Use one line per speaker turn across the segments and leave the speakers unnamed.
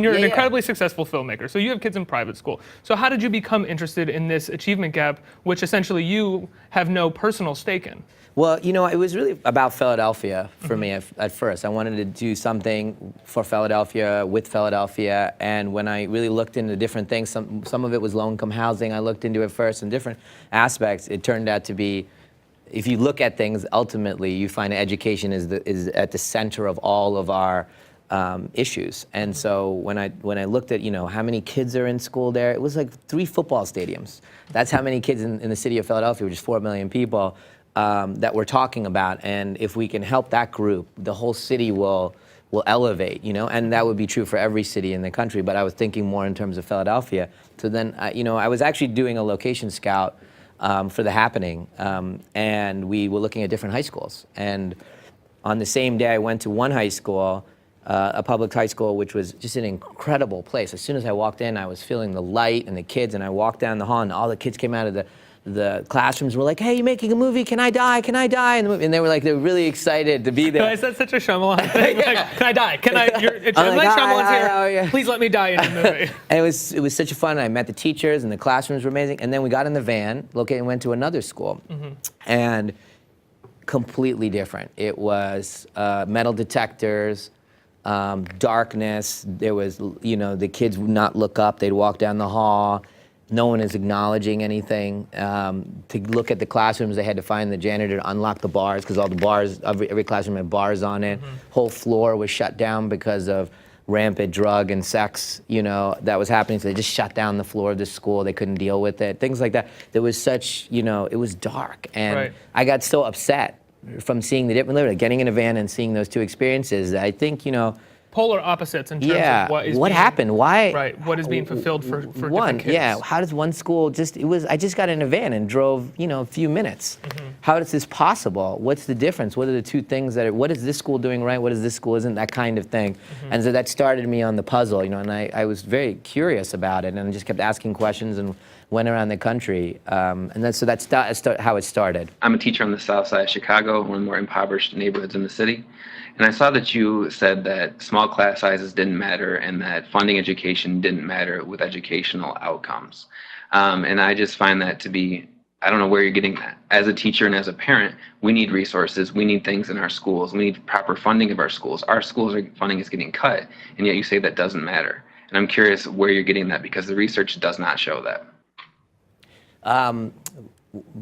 You're an incredibly successful filmmaker, so you have kids in private school. So how did you become interested in this achievement gap, which essentially you have no personal stake in?
Well, you know, it was really about Philadelphia for me at first. I wanted to do something for Philadelphia, with Philadelphia, and when I really looked into different things, some of it was low-income housing. I looked into it first, and different aspects. It turned out to be, if you look at things, ultimately, you find education is at the center of all of our issues. And so when I looked at, you know, how many kids are in school there, it was like 3 football stadiums. That's how many kids in the city of Philadelphia, which is 4 million people, that we're talking about. And if we can help that group, the whole city will elevate, you know, and that would be true for every city in the country. But I was thinking more in terms of Philadelphia. So then, you know, I was actually doing a location scout for the happening, and we were looking at different high schools. And on the same day, I went to one high school, a public high school, which was just an incredible place. As soon as I walked in, I was feeling the light and the kids, and I walked down the hall, and all the kids came out of the classrooms were like, "Hey, you're making a movie, can I die, can I die?" And they were really excited to be there.
Guys, that's such a Shyamalan thing.
Yeah.
Like, can I die? Can I, it's
I'm like,
Shyamalan's here,
oh, yeah.
Please let me die in the movie.
And it was such a fun, I met the teachers, and the classrooms were amazing. And then we got in the van, located, and went to another school. And completely different. It was metal detectors, darkness. There was, you know, the kids would not look up. They'd walk down the hall. No one is acknowledging anything. To look at the classrooms, they had to find the janitor to unlock the bars, because all the bars, every classroom had bars on it. Whole floor was shut down because of rampant drug and sex, you know, that was happening. So they just shut down the floor of the school. They couldn't deal with it. Things like that. There was such, you know, it was dark. And I got so upset from seeing the different, getting in a van and seeing those two experiences. I think, you know,
polar opposites in terms of
what happened? Why?
Right. What is being fulfilled for
one?
Different kids?
Yeah. How does one school I just got in a van and drove, you know, a few minutes. How is this possible? What's the difference? What are the two things what is this school doing right? What is this school isn't? That kind of thing. And so that started me on the puzzle, you know, and I was very curious about it, and I just kept asking questions and went around the country. And that's how it started.
I'm a teacher on the south side of Chicago, one of the more impoverished neighborhoods in the city. And I saw that you said that small class sizes didn't matter and that funding education didn't matter with educational outcomes. And I just find that to be, I don't know where you're getting that. As a teacher and as a parent, we need resources. We need things in our schools. We need proper funding of our schools. Our schools' funding is getting cut, and yet you say that doesn't matter. And I'm curious where you're getting that, because the research does not show that.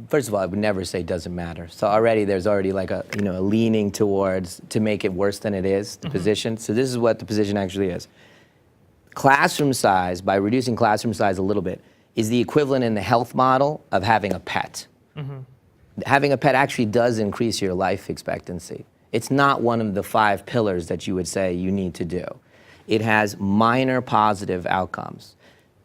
First of all, I would never say doesn't matter. So already there's already like a, you know, a leaning towards to make it worse than it is, the position. So this is what the position actually is. Classroom size, by reducing classroom size a little bit, is the equivalent in the health model of having a pet. Having a pet actually does increase your life expectancy. It's not one of the 5 pillars that you would say you need to do. It has minor positive outcomes.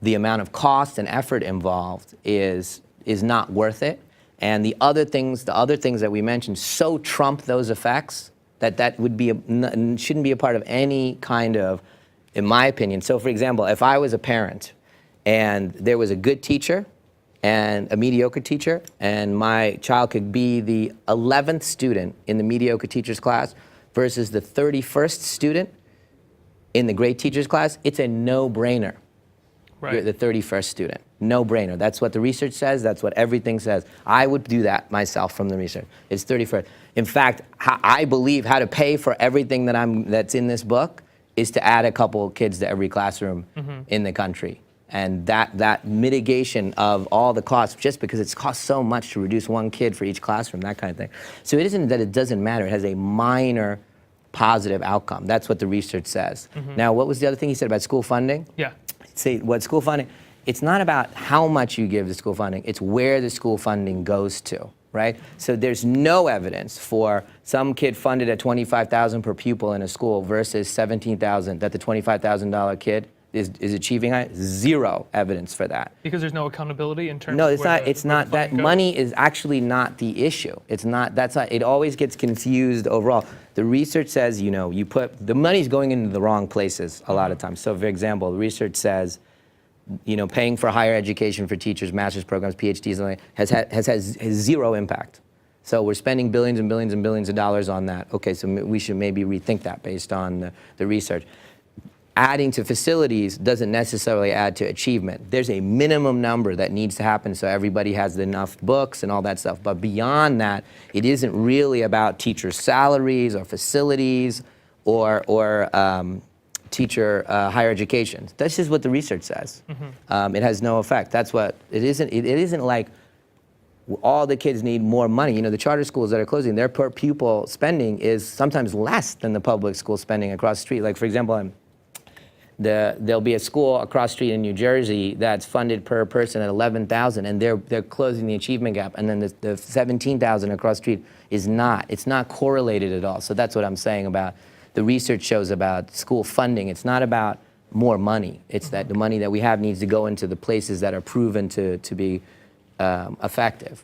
The amount of cost and effort involved is not worth it. And the other things that we mentioned so trump those effects that would be shouldn't be a part of any kind of, in my opinion. So for example, if I was a parent and there was a good teacher and a mediocre teacher, and my child could be the 11th student in the mediocre teacher's class versus the 31st student in the great teacher's class, it's a no-brainer. You're the 31st student. No brainer. That's what the research says. That's what everything says. I would do that myself from the research. It's 31st. In fact, I believe how to pay for everything that's in this book is to add a couple kids to every classroom in the country. And that mitigation of all the costs, just because it's cost so much to reduce one kid for each classroom, that kind of thing. So it isn't that it doesn't matter. It has a minor positive outcome. That's what the research says. Now, what was the other thing he said about school funding?
Yeah.
See, what school funding, it's not about how much you give the school funding, it's where the school funding goes to, right? So there's no evidence for some kid funded at $25,000 per pupil in a school versus $17,000 that the $25,000 kid is achieving. Zero evidence for that.
Because there's no accountability in terms
of
it's not
that money is actually not the issue. It always gets confused overall. The research says, you know, the money's going into the wrong places a lot of times. So for example, the research says, you know, paying for higher education for teachers, master's programs, PhDs, has zero impact. So we're spending billions and billions and billions of dollars on that. Okay, so we should maybe rethink that based on the research. adding to facilities doesn't necessarily add to achievement. There's a minimum number that needs to happen so everybody has enough books and all that stuff. But beyond that, it isn't really about teacher salaries or facilities or teacher higher education. That's just what the research says. It has no effect. That's what it isn't. It isn't like all the kids need more money. You know, the charter schools that are closing, their per pupil spending is sometimes less than the public school spending across the street. Like, for example, there'll be a school across the street in New Jersey that's funded per person at $11,000, and they're closing the achievement gap, and then the $17,000 across the street is not. It's not correlated at all. So that's what I'm saying about the research shows about school funding. It's not about more money. It's that the money that we have needs to go into the places that are proven to be effective.